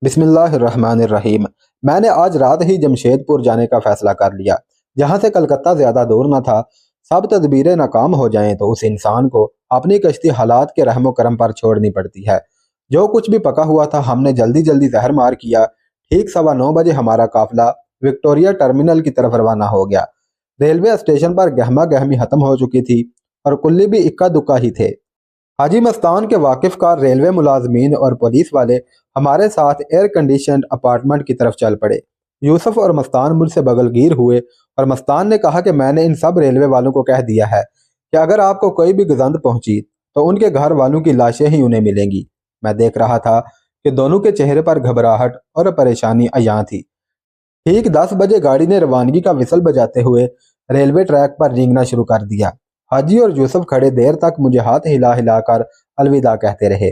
बिस्मिल्लाहिर्रहमानिर्रहीम। मैंने आज रात ही जमशेदपुर जाने का फैसला कर लिया। जहाँ से कलकत्ता ज़्यादा दूर न था। सब तदबीरें नाकाम हो जाएं तो उस इंसान को अपनी कश्ती हालात के रहमो करम पर छोड़नी पड़ती है। जो कुछ भी पका हुआ था हमने जल्दी जल्दी जहर मार किया। ठीक 9:15 बजे हमारा काफिला विक्टोरिया टर्मिनल की तरफ रवाना हो गया। रेलवे स्टेशन पर गहमा गहमी खत्म हो चुकी थी और कुल्ली भी इक्का दुक्का ही थे। हाजी मस्तान के वाकिफ कार रेलवे मुलाजमीन और पुलिस वाले हमारे साथ एयर कंडीशनड अपार्टमेंट की तरफ चल पड़े। यूसुफ और मस्तान मुझसे बगलगीर हुए और मस्तान ने कहा कि मैंने इन सब रेलवे वालों को कह दिया है कि अगर आपको कोई भी गजंद पहुंची तो उनके घर वालों की लाशें ही उन्हें मिलेंगी। मैं देख रहा था कि दोनों के चेहरे पर घबराहट और परेशानी अयां थी। ठीक 10 बजे गाड़ी ने रवानगी का विसल बजाते हुए रेलवे ट्रैक पर रेंगना शुरू कर दिया। हाजी और यूसुफ खड़े देर तक मुझे हाथ हिला हिलाकर अलविदा कहते रहे।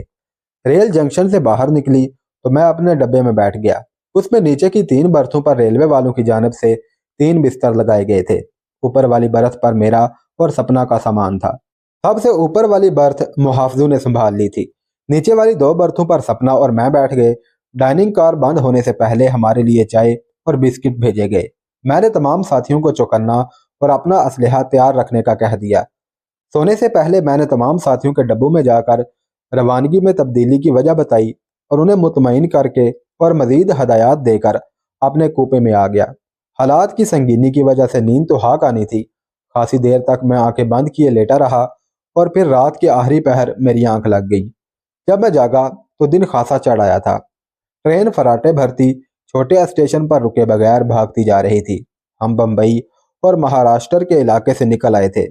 रेल जंक्शन से बाहर निकली तो मैं अपने डब्बे में बैठ गया। उसमें नीचे की 3 बर्थों पर रेलवे वालों की जानब से 3 बिस्तर लगाए गए थे। ऊपर वाली बर्थ पर मेरा और सपना का सामान था। सबसे ऊपर वाली बर्थ मुहाफिजों ने संभाल ली थी। नीचे वाली 2 बर्थों पर सपना और मैं बैठ गए। डाइनिंग कार बंद होने से पहले हमारे लिए चाय और बिस्किट भेजे गए। मैंने तमाम साथियों को चौकन्ना और अपना असलहा तैयार रखने का कह दिया। सोने से पहले मैंने तमाम साथियों के डब्बों में जाकर रवानगी में तब्दीली की वजह बताई और उन्हें मुतमईन करके और मजीद हदायत देकर अपने कूपे में आ गया। हालात की संगीनी की वजह से नींद तो हाक आनी थी। खासी देर तक मैं आंखें बंद किए लेटा रहा और फिर रात के आखिरी पहर मेरी आंख लग गई। जब मैं जागा तो दिन खासा चढ़ आया था। ट्रेन फराटे भरती छोटे स्टेशन पर रुके बगैर भागती जा रही थी। हम बम्बई और महाराष्ट्र के इलाके से निकल आए थे।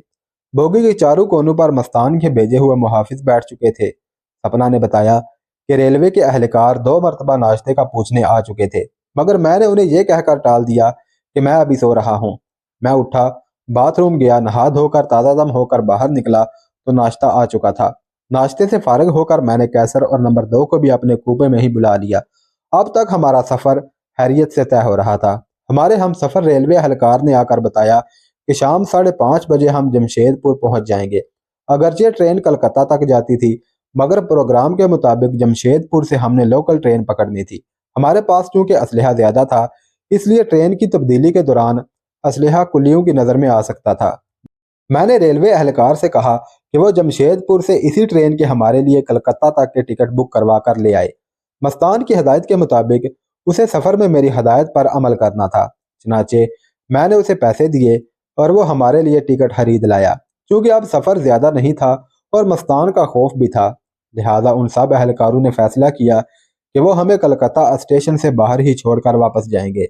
बोगी के चारों कोनों पर मस्तान के भेजे हुए मुहाफिज बैठ चुके थे। सपना ने बताया कि रेलवे के अहलकार 2 मरतबा नाश्ते का पूछने आ चुके थे, मगर मैंने उन्हें यह कहकर टाल दिया कि मैं अभी सो रहा हूँ। मैं उठा, बाथरूम गया, नहा धोकर ताज़ा दम होकर बाहर निकला तो नाश्ता आ चुका था। नाश्ते से फारिग होकर मैंने कैसर और नंबर 2 को भी अपने कूपे में ही बुला लिया। अब तक हमारा सफ़र हैरियत से तय हो रहा था। हमारे हम सफ़र रेलवे अहलकार ने आकर बताया कि शाम 5:30 बजे हम जमशेदपुर पहुंच जाएंगे। अगरचे ट्रेन कलकत्ता तक जाती थी, मगर प्रोग्राम के मुताबिक जमशेदपुर से हमने लोकल ट्रेन पकड़नी थी। हमारे पास चूंकि असलहा ज़्यादा था, इसलिए ट्रेन की तब्दीली के दौरान असलहा कुलियों की नज़र में आ सकता था। मैंने रेलवे अहलकार से कहा कि वो जमशेदपुर से इसी ट्रेन के हमारे लिए कलकत्ता तक के टिकट बुक करवा कर ले आए। मस्तान की हदायत के मुताबिक उसे सफ़र में मेरी हदायत पर अमल करना था। चुनाचे मैंने उसे पैसे दिए और वो हमारे लिए टिकट खरीद लाया। क्योंकि अब सफ़र ज़्यादा नहीं था और मस्तान का खौफ भी था, लिहाजा उन सब अहलकारों ने फैसला किया कि वो हमें कलकत्ता स्टेशन से बाहर ही छोड़कर वापस जाएंगे।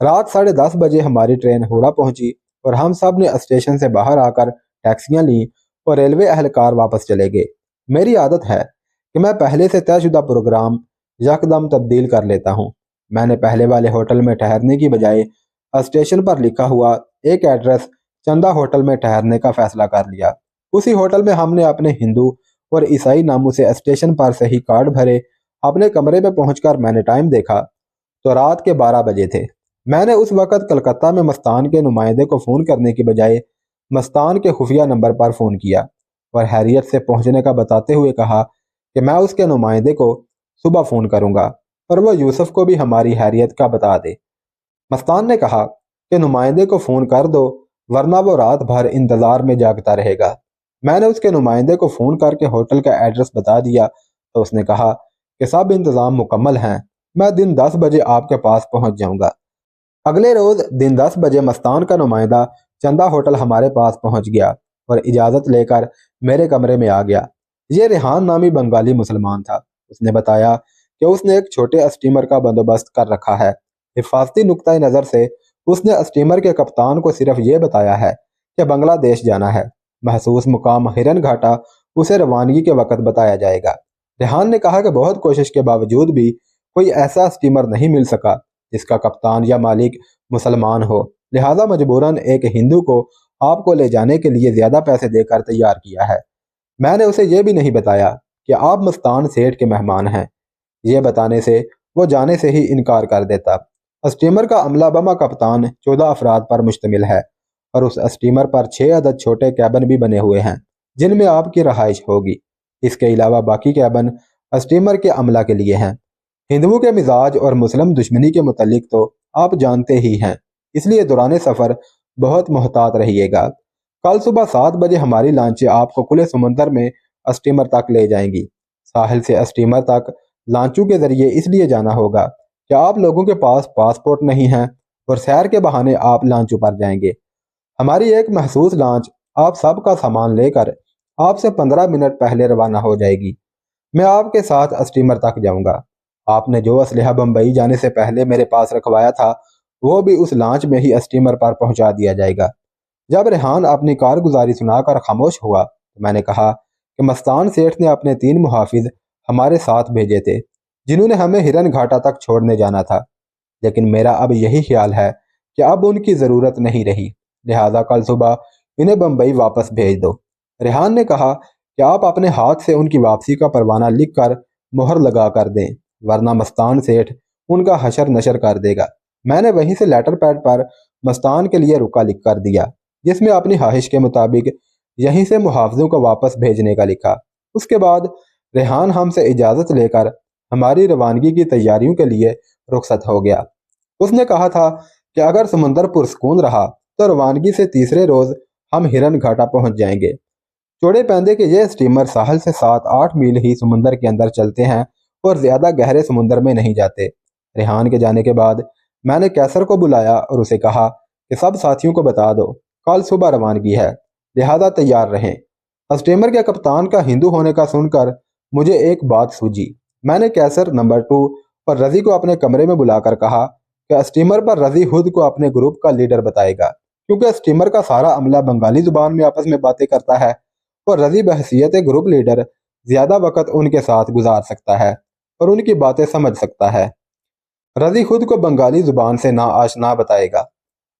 रात 10:30 बजे हमारी ट्रेन हुड़ा पहुंची और हम सब ने स्टेशन से बाहर आकर टैक्सियां लीं और रेलवे अहलकार वापस चले गए। मेरी आदत है कि मैं पहले से तयशुदा प्रोग्राम यकदम तब्दील कर लेता हूँ। मैंने पहले वाले होटल में ठहरने की बजाय स्टेशन पर लिखा हुआ एक एड्रेस चंदा होटल में ठहरने का फैसला कर लिया। उसी होटल में हमने अपने हिंदू और ईसाई नामों से स्टेशन पर से ही कार्ड भरे। अपने कमरे में पहुंचकर मैंने टाइम देखा तो रात के 12 बजे थे। मैंने उस वक़्त कलकत्ता में मस्तान के नुमाइंदे को फ़ोन करने की बजाय मस्तान के खुफिया नंबर पर फ़ोन किया और हैरियत से पहुंचने का बताते हुए कहा कि मैं उसके नुमाइंदे को सुबह फ़ोन करूंगा और वह यूसुफ को भी हमारी हैरियत का बता दे। मस्तान ने कहा कि नुमाइंदे को फ़ोन कर दो, वरना वो रात भर इंतज़ार में जागता रहेगा। मैंने उसके नुमाइंदे को फ़ोन करके होटल का एड्रेस बता दिया तो उसने कहा कि सब इंतज़ाम मुकम्मल हैं, मैं दिन 10 बजे आपके पास पहुंच जाऊंगा। अगले रोज़ दिन 10 बजे मस्तान का नुमाइंदा चंदा होटल हमारे पास पहुंच गया और इजाज़त लेकर मेरे कमरे में आ गया। ये रेहान नामी बंगाली मुसलमान था। उसने बताया कि उसने एक छोटे स्टीमर का बंदोबस्त कर रखा है। हिफाजती नुक्ता नज़र से उसने स्टीमर के कप्तान को सिर्फ ये बताया है कि बांग्लादेश जाना है। महसूस मुकाम हिरन घाटा उसे रवानगी के वक़्त बताया जाएगा। रेहान ने कहा कि बहुत कोशिश के बावजूद भी कोई ऐसा स्टीमर नहीं मिल सका जिसका कप्तान या मालिक मुसलमान हो, लिहाजा मजबूरन एक हिंदू को आपको ले जाने के लिए ज़्यादा पैसे देकर तैयार किया है। मैंने उसे यह भी नहीं बताया कि आप मस्तान सेठ के मेहमान हैं। ये बताने से वो जाने से ही इनकार कर देता। स्टीमर का अमला बमा कप्तान 14 अफराद पर मुश्तमिल है और उस स्टीमर पर 6 अदद छोटे कैबन भी बने हुए हैं जिनमें आपकी रहाइश होगी। इसके अलावा बाकी कैबन स्टीमर के अमला के लिए हैं। हिंदुओं के मिजाज और मुस्लिम दुश्मनी के मुतालिक तो आप जानते ही हैं, इसलिए दौरान सफ़र बहुत मोहतात रहिएगा। कल सुबह 7 बजे हमारी लांचें आपको खुले समुंदर में स्टीमर तक ले जाएंगी। साहिल से स्टीमर तक लांचों के जरिए इसलिए जाना होगा कि आप लोगों के पास पासपोर्ट नहीं है और सैर के बहाने आप लांचों पर जाएंगे। हमारी एक महसूस लांच आप सब का सामान लेकर आपसे 15 मिनट पहले रवाना हो जाएगी। मैं आपके साथ स्टीमर तक जाऊंगा। आपने जो असलहा बम्बई जाने से पहले मेरे पास रखवाया था वो भी उस लांच में ही स्टीमर पर पहुंचा दिया जाएगा। जब रेहान अपनी कारगुजारी सुनाकर खामोश हुआ तो मैंने कहा कि मस्तान सेठ ने अपने 3 मुहाफिज हमारे साथ भेजे थे जिन्होंने हमें हिरन घाटा तक छोड़ने जाना था, लेकिन मेरा अब यही ख्याल है कि अब उनकी ज़रूरत नहीं रही, लिहाजा कल सुबह इन्हें बम्बई वापस भेज दो। रेहान ने कहा कि आप अपने हाथ से उनकी वापसी का परवाना लिख कर मोहर लगा कर दें, वरना मस्तान सेठ उनका हशर नशर कर देगा। मैंने वहीं से लेटर पैड पर मस्तान के लिए रुका लिख कर दिया, जिसमें अपनी ख्वाहिश के मुताबिक यहीं से मुहाफिजों को वापस भेजने का लिखा। उसके बाद रेहान हमसे इजाज़त लेकर हमारी रवानगी की तैयारियों के लिए रुखसत हो गया। उसने कहा था कि अगर समुंदर पुरसकून रहा तो रवानगी से तीसरे रोज़ हम हिरन घाटा पहुंच जाएंगे। चौड़े पैंदे के ये स्टीमर साहल से 7-8 मील ही समुंदर के अंदर चलते हैं और ज़्यादा गहरे समुंदर में नहीं जाते। रेहान के जाने के बाद मैंने कैसर को बुलाया और उसे कहा कि सब साथियों को बता दो कल सुबह रवानगी है, लिहाजा तैयार रहें। स्टीमर के कप्तान का हिंदू होने का सुनकर मुझे एक बात सूझी। मैंने कैसर नंबर 2 और रजी को अपने कमरे में बुलाकर कहा कि स्टीमर पर रजी खुद को अपने ग्रुप का लीडर बताएगा, क्योंकि स्टीमर का सारा अमला बंगाली जुबान में आपस में बातें करता है और रजी बहसीयत ग्रुप लीडर ज्यादा वक्त उनके साथ गुजार सकता है और उनकी बातें समझ सकता है। रजी खुद को बंगाली जुबान से ना आशना बताएगा।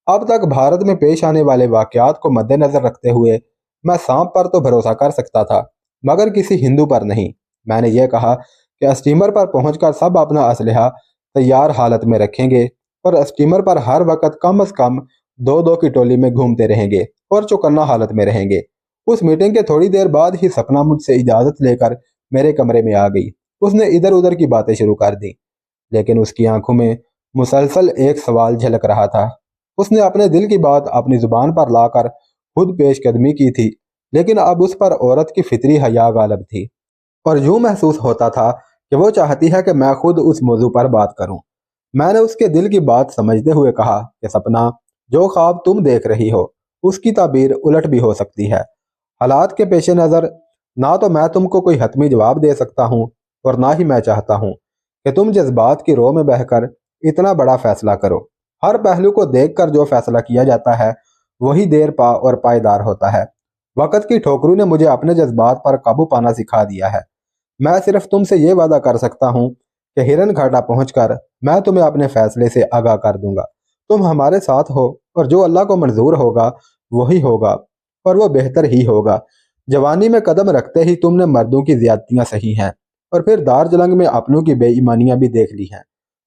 अब तक भारत में पेश आने वाले वाकयात को मद्देनजर रखते हुए मैं सांप पर तो भरोसा कर सकता था, मगर किसी हिंदू पर नहीं। मैंने यह कहा कि स्टीमर पर पहुंचकर सब अपना असलहा तैयार हालत में रखेंगे और स्टीमर पर हर वक्त कम से कम 2-2 की टोली में घूमते रहेंगे और चौकन्ना हालत में रहेंगे। उस मीटिंग के थोड़ी देर बाद ही सपना मुझसे इजाज़त लेकर मेरे कमरे में आ गई। उसने इधर उधर की बातें शुरू कर दी, लेकिन उसकी आंखों में मुसलसल एक सवाल झलक रहा था। उसने अपने दिल की बात अपनी जुबान पर लाकर खुद पेशकदमी की थी, लेकिन अब उस पर औरत की फितरी हया गालिब थी और यूं महसूस होता था कि वो चाहती है कि मैं खुद उस मौजू पर बात करूं। मैंने उसके दिल की बात समझते हुए कहा कि सपना, जो ख्वाब तुम देख रही हो उसकी ताबीर उलट भी हो सकती है। हालात के पेश नज़र ना तो मैं तुमको कोई हतमी जवाब दे सकता हूँ और ना ही मैं चाहता हूँ कि तुम जज्बात की रो में बहकर इतना बड़ा फैसला करो। हर पहलू को देखकर जो फैसला किया जाता है वही देर पा और पायदार होता है। वक़्त की ठोकरों ने मुझे अपने जज्बात पर काबू पाना सिखा दिया है। मैं सिर्फ तुमसे ये वादा कर सकता हूँ कि हिरन घाटा पहुंचकर मैं तुम्हें अपने फैसले से आगाह कर दूंगा। तुम हमारे साथ हो और जो अल्लाह को मंजूर होगा वही होगा और वो बेहतर ही होगा। जवानी में कदम रखते ही तुमने मर्दों की ज्यादतियां सही हैं और फिर दार्जलंग में अपनों की बेईमानियां भी देख ली हैं।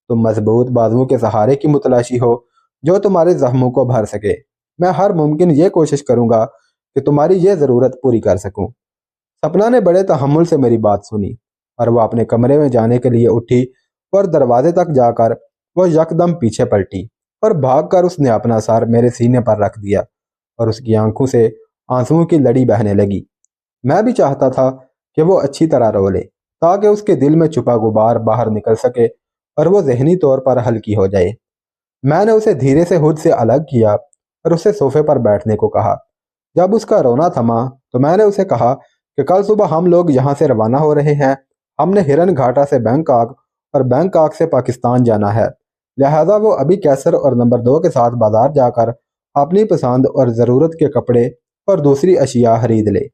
तुम मजबूत बाजुओं के सहारे की मुतलाशी हो जो तुम्हारे जख्मों को भर सके। मैं हर मुमकिन ये कोशिश करूंगा कि तुम्हारी ये ज़रूरत पूरी कर सकूं। सपना ने बड़े तहम्मुल से मेरी बात सुनी और वह अपने कमरे में जाने के लिए उठी और दरवाजे तक जाकर वो यकदम पीछे पलटी और भागकर उसने अपना सर मेरे सीने पर रख दिया और उसकी आंखों से आंसुओं की लड़ी बहने लगी। मैं भी चाहता था कि वो अच्छी तरह रो ले ताकि उसके दिल में छुपा गुबार बाहर निकल सके और वो जहनी तौर पर हल्की हो जाए। मैंने उसे धीरे से खुद से अलग किया और उसे सोफे पर बैठने को कहा। जब उसका रोना थमा तो मैंने उसे कहा कि कल सुबह हम लोग यहाँ से रवाना हो रहे हैं। हमने हिरन घाटा से बैंकॉक और बैंकॉक से पाकिस्तान जाना है, लिहाजा वो अभी कैसर और नंबर 2 के साथ बाजार जाकर अपनी पसंद और ज़रूरत के कपड़े और दूसरी अशिया खरीद ले।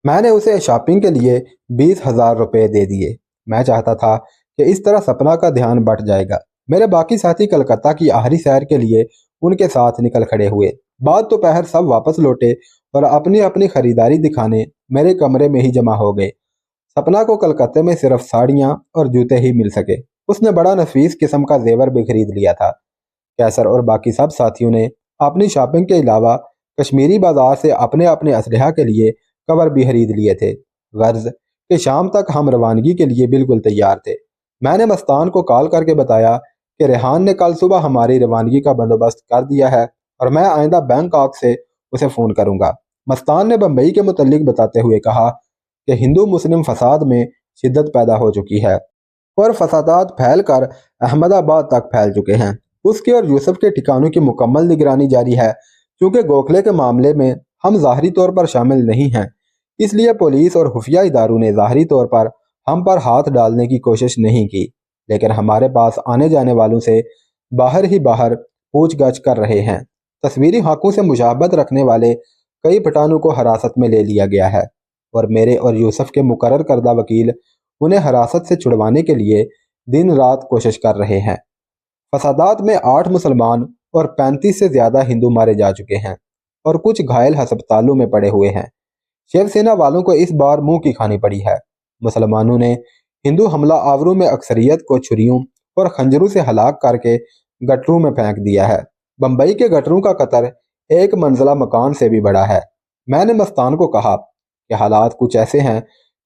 मैंने उसे शॉपिंग के लिए 20,000 रुपये दे दिए। मैं चाहता था कि इस तरह सपना का ध्यान बट जाएगा। मेरे बाकी साथी कलकत्ता की आखिरी सैर के लिए उनके साथ निकल खड़े हुए। बाद दोपहर सब वापस लौटे और अपनी अपनी खरीदारी दिखाने मेरे कमरे में ही जमा हो गए। सपना को कलकत्ते में सिर्फ साड़ियाँ और जूते ही मिल सके। उसने बड़ा नफीस किस्म का जेवर भी खरीद लिया था। कैसर और बाकी सब साथियों ने अपनी शॉपिंग के अलावा कश्मीरी बाजार से अपने अपने असलहा के लिए कवर भी खरीद लिए थे। गर्ज कि शाम तक हम रवानगी के लिए बिल्कुल तैयार थे। میں نے مستان کو کال کر کے بتایا کہ ریحان نے کل صبح ہماری روانگی کا بندوبست کر دیا ہے اور میں آئندہ بینکاک سے اسے فون کروں گا۔ مستان نے بمبئی کے متعلق بتاتے ہوئے کہا کہ ہندو مسلم فساد میں شدت پیدا ہو چکی ہے اور فسادات پھیل کر احمد آباد تک پھیل چکے ہیں۔ اس کے اور یوسف کے ٹھکانوں کی مکمل نگرانی جاری ہے۔ چونکہ گوکھلے کے معاملے میں ہم ظاہری طور پر شامل نہیں ہیں، اس لیے پولیس اور خفیہ اداروں نے ظاہری طور پر ہم پر ہاتھ ڈالنے کی کوشش نہیں کی، لیکن ہمارے پاس آنے جانے والوں سے باہر ہی باہر پوچھ گچھ کر رہے ہیں۔ تصویری حقوں سے مشابہت رکھنے والے کئی پٹھانوں کو حراست میں لے لیا گیا ہے اور میرے اور یوسف کے مقرر کردہ وکیل انہیں حراست سے چھڑوانے کے لیے دن رات کوشش کر رہے ہیں۔ فسادات میں 8 مسلمان اور 35 سے زیادہ ہندو مارے جا چکے ہیں اور کچھ گھائل ہسپتالوں میں پڑے ہوئے ہیں۔ شیو سینا والوں کو اس بار منہ کی کھانی پڑی ہے۔ مسلمانوں نے ہندو حملہ آوروں میں اکثریت کو چھریوں اور خنجروں سے ہلاک کر کے گٹروں میں پھینک دیا ہے۔ بمبئی کے گٹروں کا قطر ایک منزلہ مکان سے بھی بڑا ہے۔ میں نے مستان کو کہا کہ حالات کچھ ایسے ہیں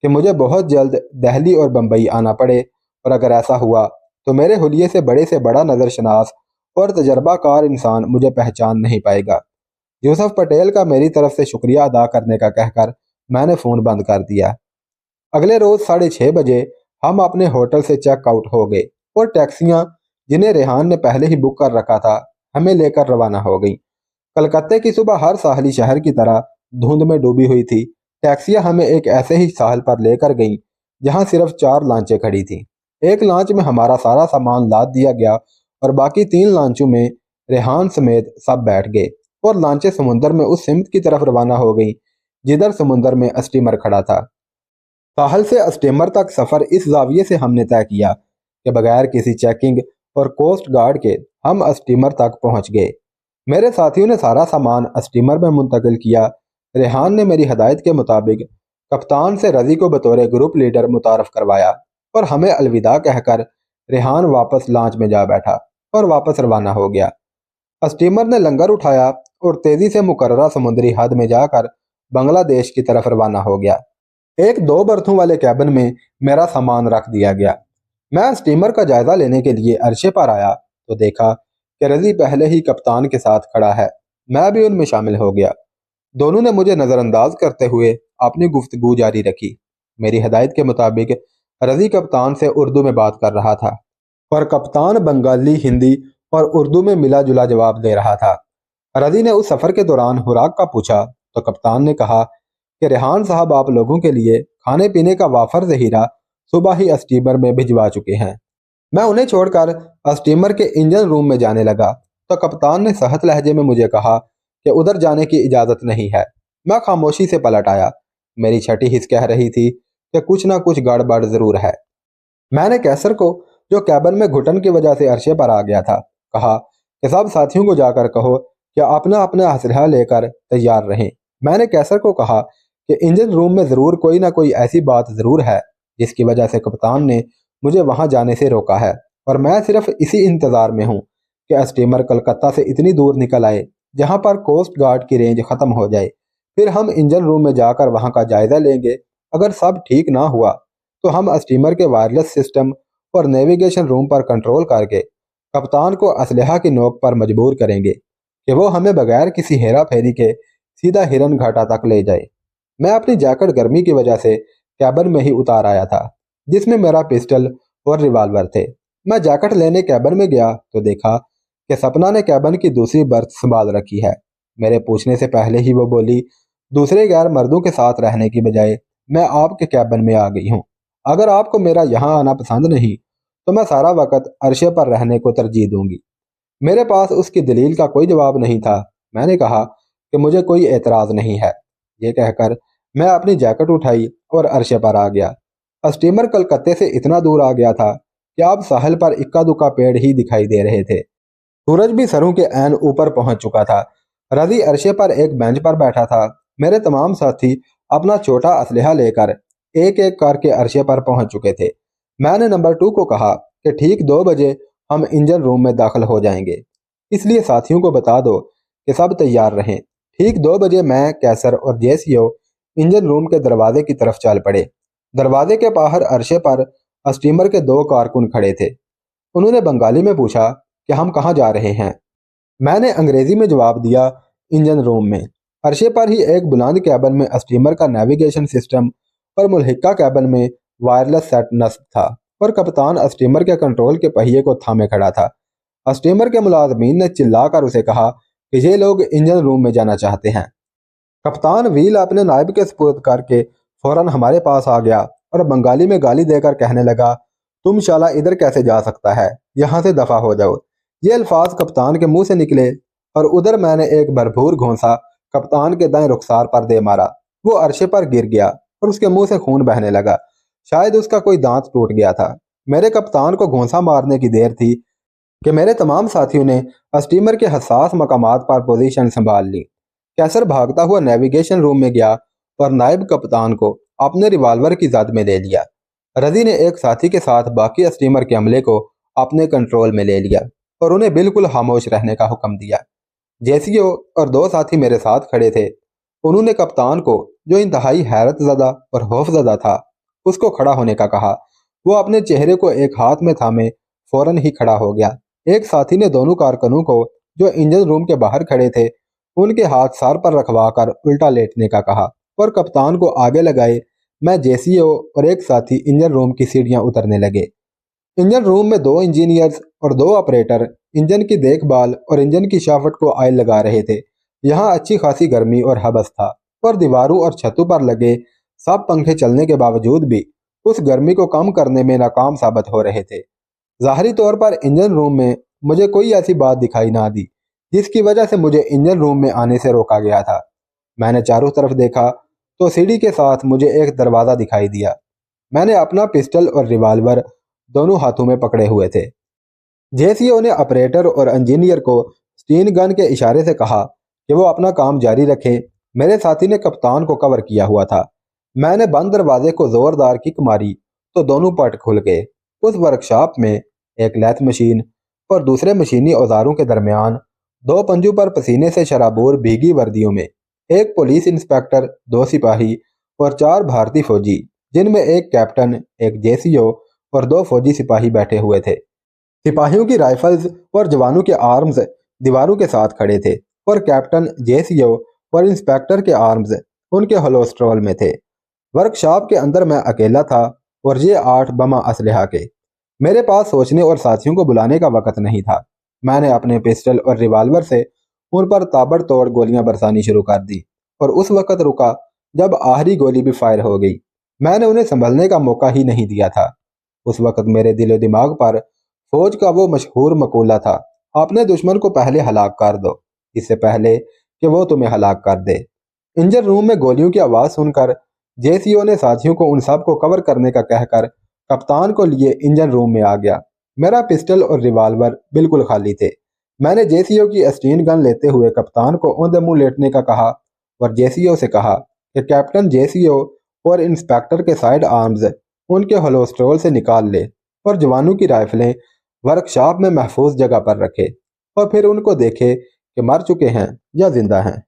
کہ مجھے بہت جلد دہلی اور بمبئی آنا پڑے، اور اگر ایسا ہوا تو میرے حلیے سے بڑا نظر شناس اور تجربہ کار انسان مجھے پہچان نہیں پائے گا۔ یوسف پٹیل کا میری طرف سے شکریہ ادا کرنے کا کہہ کر میں نے فون بند کر دیا۔ اگلے روز 6:30 بجے ہم اپنے ہوٹل سے چیک آؤٹ ہو گئے اور ٹیکسیاں جنہیں ریحان نے پہلے ہی بک کر رکھا تھا ہمیں لے کر روانہ ہو گئیں۔ کلکتے کی صبح ہر ساحلی شہر کی طرح دھند میں ڈوبی ہوئی تھی۔ ٹیکسیاں ہمیں ایک ایسے ہی ساحل پر لے کر گئیں جہاں صرف 4 لانچیں کھڑی تھیں۔ ایک لانچ میں ہمارا سارا سامان لاد دیا گیا اور باقی 3 لانچوں میں ریحان سمیت سب بیٹھ گئے اور لانچیں سمندر میں اس سمت کی طرف روانہ ہو گئیں جدھر سمندر میں اسٹیمر کھڑا تھا۔ ساحل سے اسٹیمر تک سفر اس زاویے سے ہم نے طے کیا کہ بغیر کسی چیکنگ اور کوسٹ گارڈ کے ہم اسٹیمر تک پہنچ گئے۔ میرے ساتھیوں نے سارا سامان اسٹیمر میں منتقل کیا۔ ریحان نے میری ہدایت کے مطابق کپتان سے رضی کو بطور گروپ لیڈر متعارف کروایا اور ہمیں الوداع کہہ کر ریحان واپس لانچ میں جا بیٹھا اور واپس روانہ ہو گیا۔ اسٹیمر نے لنگر اٹھایا اور تیزی سے مقررہ سمندری حد میں جا کر بنگلہ دیش کی طرف روانہ ہو گیا۔ ایک 2 برتھوں والے کیبن میں میرا سامان رکھ دیا گیا۔ میں اسٹیمر کا جائزہ لینے کے لیے عرشے پر آیا تو دیکھا کہ رضی پہلے ہی کپتان کے ساتھ کھڑا ہے۔ میں بھی ان میں شامل ہو گیا۔ دونوں نے مجھے نظر انداز کرتے ہوئے اپنی گفتگو جاری رکھی۔ میری ہدایت کے مطابق رضی کپتان سے اردو میں بات کر رہا تھا اور کپتان بنگالی، ہندی اور اردو میں ملا جلا جواب دے رہا تھا۔ رضی نے اس سفر کے دوران خوراک کا پوچھا تو کپتان نے کہا کہ ریحان صاحب آپ لوگوں کے لیے کھانے پینے کا وافر ذخیرہ صبح ہی اسٹیمر میں بھجوا چکے ہیں۔ میں انہیں چھوڑ کر اسٹیمر کے انجن روم میں جانے لگا تو کپتان نے سخت لہجے میں مجھے کہا کہ ادھر جانے کی اجازت نہیں ہے۔ میں خاموشی سے پلٹ آیا۔ میری چھٹی حس کہہ رہی تھی کہ کچھ نہ کچھ گڑبڑ ضرور ہے۔ میں نے کیسر کو، جو کیبن میں گھٹن کی وجہ سے عرشے پر آ گیا تھا، کہا کہ سب ساتھیوں کو جا کر کہو کہ اپنا اپنا اسلحہ لے کر تیار رہیں۔ میں نے کیسر کو کہا کہ انجن روم میں ضرور کوئی نہ کوئی ایسی بات ضرور ہے جس کی وجہ سے کپتان نے مجھے وہاں جانے سے روکا ہے، اور میں صرف اسی انتظار میں ہوں کہ اسٹیمر کلکتہ سے اتنی دور نکل آئے جہاں پر کوسٹ گارڈ کی رینج ختم ہو جائے۔ پھر ہم انجن روم میں جا کر وہاں کا جائزہ لیں گے۔ اگر سب ٹھیک نہ ہوا تو ہم اسٹیمر کے وائرلیس سسٹم اور نیویگیشن روم پر کنٹرول کر کے کپتان کو اسلحہ کی نوک پر مجبور کریں گے کہ وہ ہمیں بغیر کسی ہیرا پھیری کے سیدھا ہرن گھاٹا تک لے جائے۔ میں اپنی جیکٹ گرمی کی وجہ سے کیبن میں ہی اتار آیا تھا، جس میں میرا پسٹل اور ریوالور تھے۔ میں جیکٹ لینے کیبن میں گیا تو دیکھا کہ سپنا نے کیبن کی دوسری برتھ سنبھال رکھی ہے۔ میرے پوچھنے سے پہلے ہی وہ بولی، دوسرے غیر مردوں کے ساتھ رہنے کی بجائے میں آپ کے کیبن میں آ گئی ہوں۔ اگر آپ کو میرا یہاں آنا پسند نہیں تو میں سارا وقت عرشے پر رہنے کو ترجیح دوں گی۔ میرے پاس اس کی دلیل کا کوئی جواب نہیں تھا۔ میں نے کہا کہ مجھے کوئی اعتراض نہیں ہے۔ یہ کہہ کر میں اپنی جیکٹ اٹھائی اور عرشے پر آ گیا۔ اسٹیمر کلکتے سے اتنا دور آ گیا تھا کہ اب ساحل پر اکا دکا پیڑ ہی دکھائی دے رہے تھے۔ سورج بھی سروں کے عین اوپر پہنچ چکا تھا۔ رضی عرشے پر ایک بینچ پر بیٹھا تھا۔ میرے تمام ساتھی اپنا چھوٹا اسلحہ لے کر ایک ایک کر کے عرشے پر پہنچ چکے تھے۔ میں نے نمبر 2 کو کہا کہ ٹھیک 2 بجے ہم انجن روم میں داخل ہو جائیں گے، اس لیے ساتھیوں کو بتا دو کہ سب تیار رہیں۔ ٹھیک 2 بجے میں، کیسر اور جے سی او انجن روم کے دروازے کی طرف چل پڑے۔ دروازے کے باہر عرشے پر स्टीमर के 2 कारकुन खड़े थे। उन्होंने बंगाली में पूछा कि हम कहाँ जा रहे हैं। मैंने अंग्रेजी में जवाब दिया, इंजन रूम में। फर्शे पर ही एक बुलंद कैबिन में स्टीमर का नेविगेशन सिस्टम और मुल्हिका कैबिन में वायरलेस सेट नस्ब था और कप्तान स्टीमर के कंट्रोल के पहिए को थामे खड़ा था। स्टीमर के मुलाजमीन ने चिल्लाकर उसे कहा कि ये लोग इंजन रूम में जाना चाहते हैं। कप्तान व्हील अपने नायब के सुपुर्द करके फौरन हमारे पास आ गया और बंगाली में गाली देकर कहने लगा, तुम शाला इधर कैसे जा सकता है, यहाँ से दफा हो जाओ। ये अल्फाज कप्तान के मुंह से निकले और उधर मैंने एक भरपूर घोंसा कप्तान के दाएं रुखसार पर दे मारा। वो अरशे पर गिर गया और उसके मुंह से खून बहने लगा। शायद उसका कोई दांत टूट गया था। मेरे कप्तान को घोंसा मारने की देर थी कि मेरे तमाम साथियों ने स्टीमर के हसास मकामात पर पोजीशन संभाल ली। कैसर भागता हुआ नेविगेशन रूम में गया और नायब कप्तान को अपने रिवाल्वर की जद में ले लिया। रजी ने एक साथी के साथ बाकी स्टीमर के अमले को अपने कंट्रोल में ले लिया और उन्हें बिल्कुल खामोश रहने का हुक्म दिया। जेसीओ और 2 साथी मेरे साथ खड़े थे। उन्होंने कप्तान को, जो इंतहाई हैरत ज़दा और खौफज़दा था, उसको खड़ा होने का कहा। वो अपने चेहरे को एक हाथ में थामे फौरन ही खड़ा हो गया। एक साथी ने दोनों कारकुनों को, जो इंजन रूम के बाहर खड़े थे, उनके हाथ सर पर रखवाकर उल्टा लेटने का कहा और कप्तान को आगे लगाए मैं, जेसीओ और एक साथी इंजन रूम की सीढ़ियां उतरने लगे। इंजन रूम में 2 इंजीनियर्स और 2 ऑपरेटर इंजन की देखभाल और इंजन की शाफट को ऑयल लगा रहे थे। यहाँ अच्छी खासी गर्मी और हबस था और दीवारों और छतों पर लगे सब पंखे चलने के बावजूद भी उस गर्मी को कम करने में नाकाम साबित हो रहे थे। ज़ाहरी तौर पर इंजन रूम में मुझे कोई ऐसी बात दिखाई ना दी जिसकी वजह से मुझे इंजन रूम में आने से रोका गया था। मैंने चारों तरफ देखा तो सीढ़ी के साथ मुझे एक दरवाज़ा दिखाई दिया। मैंने अपना पिस्टल और रिवाल्वर दोनों हाथों में पकड़े हुए थे। जेसीओ ने ऑपरेटर और इंजीनियर को स्टीन गन के इशारे से कहा कि वो अपना काम जारी रखें। मेरे साथी ने कप्तान को कवर किया हुआ था। मैंने बंद दरवाजे को जोरदार किक मारी तो दोनों पट खुल गए। उस वर्कशॉप में एक लैथ मशीन और दूसरे मशीनी औजारों के दरमियान 2 पंजों पर पसीने से शराबोर भीगी वर्दियों में एक पुलिस इंस्पेक्टर, 2 सिपाही और 4 भारतीय फौजी, जिनमें एक कैप्टन, एक जेसीओ और 2 फौजी सिपाही बैठे हुए थे। सिपाहियों की राइफल्स और जवानों के आर्म्स दीवारों के साथ खड़े थे और कैप्टन, जेसीओ और इंस्पेक्टर के आर्म्स उनके होलोस्ट्रोल में थे। वर्कशॉप के अंदर मैं अकेला था और ये 8 बमा असलहा के। मेरे पास सोचने और साथियों को बुलाने का वक्त नहीं था। मैंने अपने पिस्टल और रिवाल्वर से उन पर ताबड़तोड़ गोलियां बरसानी शुरू कर दी और उस वक्त रुका जब आखिरी गोली भी फायर हो गई। मैंने उन्हें संभलने का मौका ही नहीं दिया था। उस वक्त मेरे दिलो दिमाग पर फौज का वो मशहूर मकूला था, अपने दुश्मन को पहले हलाक कर दो इससे पहले कि वो तुम्हें हलाक कर दे। इंजन रूम में गोलियों की आवाज़ सुनकर जेसीओ ने साथियों को उन सब को कवर करने का कहकर कप्तान को लिए इंजन रूम में आ गया। मेरा पिस्टल और रिवाल्वर बिल्कुल खाली थे। मैंने जेसीओ की स्टीन गन लेते हुए कप्तान को औंधे मुंह लेटने का कहा और जेसीओ से कहा कि कैप्टन, जेसीओ और इंस्पेक्टर के साइड आर्म्स उनके होलोस्ट्रोल से निकाल ले और जवानों की राइफलें वर्कशॉप में महफूज जगह पर रखे और फिर उनको देखे कि मर चुके हैं या जिंदा हैं।